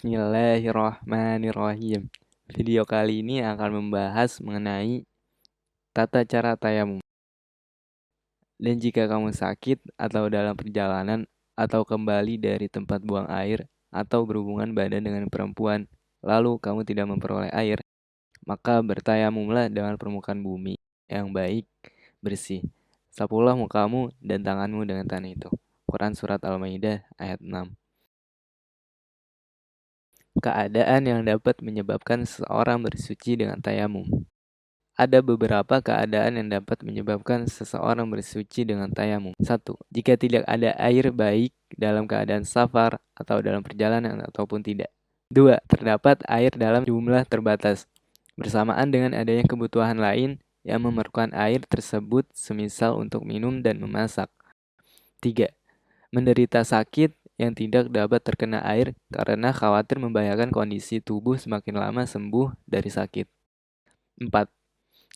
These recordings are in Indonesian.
Bismillahirrahmanirrahim. Video kali ini akan membahas mengenai tata cara tayamum. Dan jika kamu sakit atau dalam perjalanan atau kembali dari tempat buang air atau berhubungan badan dengan perempuan, lalu kamu tidak memperoleh air, maka bertayamumlah dengan permukaan bumi yang baik, bersih. Sapulah mukamu dan tanganmu dengan tanah itu. Quran Surat Al-Maidah ayat 6. Keadaan yang dapat menyebabkan seseorang bersuci dengan tayamum. Ada beberapa keadaan yang dapat menyebabkan seseorang bersuci dengan tayamum. 1. Jika tidak ada air baik dalam keadaan safar atau dalam perjalanan ataupun tidak. 2. Terdapat air dalam jumlah terbatas, bersamaan dengan adanya kebutuhan lain yang memerlukan air tersebut semisal untuk minum dan memasak. 3. Menderita sakit yang tidak dapat terkena air karena khawatir membahayakan kondisi tubuh semakin lama sembuh dari sakit. 4.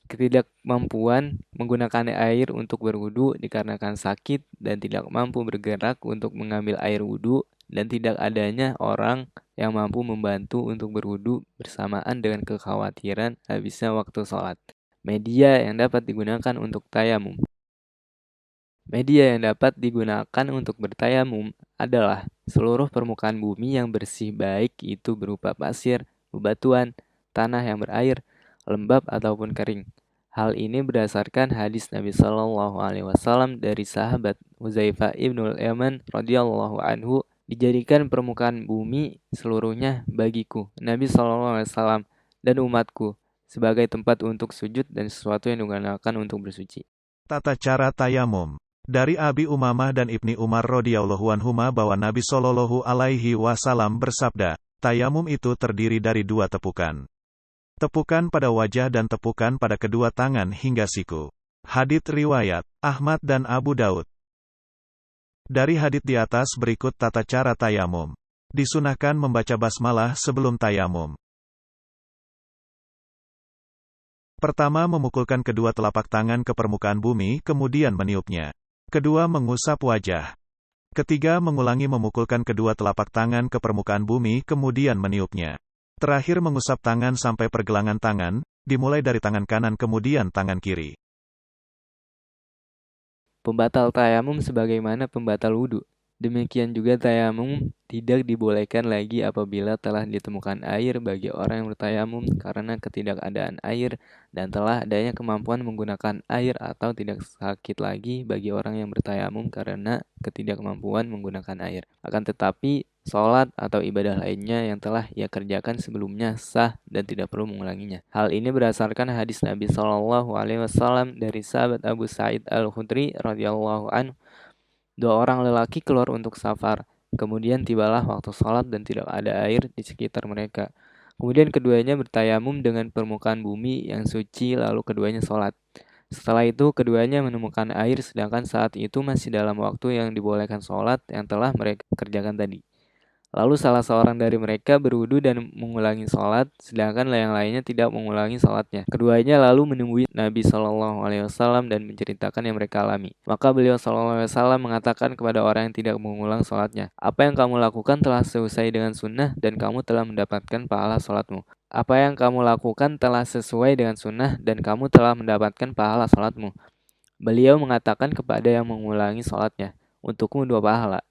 Ketidakmampuan menggunakan air untuk berwudu dikarenakan sakit dan tidak mampu bergerak untuk mengambil air wudu dan tidak adanya orang yang mampu membantu untuk berwudu bersamaan dengan kekhawatiran habisnya waktu sholat. Media yang dapat digunakan untuk tayamum. Media yang dapat digunakan untuk bertayamum adalah seluruh permukaan bumi yang bersih, baik itu berupa pasir, bebatuan, tanah yang berair, lembab ataupun kering. Hal ini berdasarkan hadis Nabi Shallallahu Alaihi Wasallam dari sahabat Hudzaifah ibnul Yaman radhiyallahu anhu, dijadikan permukaan bumi seluruhnya bagiku, Nabi Shallallahu Alaihi Wasallam, dan umatku sebagai tempat untuk sujud dan sesuatu yang digunakan untuk bersuci. Tata cara tayamum. Dari Abi Umamah dan Ibni Umar radhiyallahu anhuma bahwa Nabi Shallallahu alaihi wasallam bersabda, tayamum itu terdiri dari dua tepukan. Tepukan pada wajah dan tepukan pada kedua tangan hingga siku. Hadits riwayat Ahmad dan Abu Daud. Dari hadits di atas berikut tata cara tayamum. Disunahkan membaca basmalah sebelum tayamum. Pertama, memukulkan kedua telapak tangan ke permukaan bumi, kemudian meniupnya. Kedua, mengusap wajah. Ketiga, mengulangi memukulkan kedua telapak tangan ke permukaan bumi, kemudian meniupnya. Terakhir, mengusap tangan sampai pergelangan tangan, dimulai dari tangan kanan kemudian tangan kiri. Pembatal tayamum sebagaimana pembatal wudu. Demikian juga tayamum tidak dibolehkan lagi apabila telah ditemukan air bagi orang yang bertayamum karena ketidakadaan air dan telah adanya kemampuan menggunakan air, atau tidak sakit lagi bagi orang yang bertayamum karena ketidakmampuan menggunakan air. Akan tetapi, sholat atau ibadah lainnya yang telah ia kerjakan sebelumnya sah dan tidak perlu mengulanginya. Hal ini berdasarkan hadis Nabi Shallallahu Alaihi Wasallam dari sahabat Abu Sa'id Al-Khudri radhiyallahu anhu. Dua orang lelaki keluar untuk safar. Kemudian tibalah waktu sholat dan tidak ada air di sekitar mereka. Kemudian keduanya bertayamum dengan permukaan bumi yang suci, lalu keduanya sholat. Setelah itu keduanya menemukan air, sedangkan saat itu masih dalam waktu yang dibolehkan sholat yang telah mereka kerjakan tadi. Lalu salah seorang dari mereka berwudu dan mengulangi sholat, sedangkan yang lainnya tidak mengulangi sholatnya. Keduanya lalu menemui Nabi Shallallahu Alaihi Wasallam dan menceritakan yang mereka alami. Maka beliau Shallallahu Alaihi Wasallam mengatakan kepada orang yang tidak mengulang sholatnya, apa yang kamu lakukan telah sesuai dengan sunnah dan kamu telah mendapatkan pahala sholatmu. Apa yang kamu lakukan telah sesuai dengan sunnah dan kamu telah mendapatkan pahala sholatmu. Beliau mengatakan kepada yang mengulangi sholatnya, untukmu 2 pahala.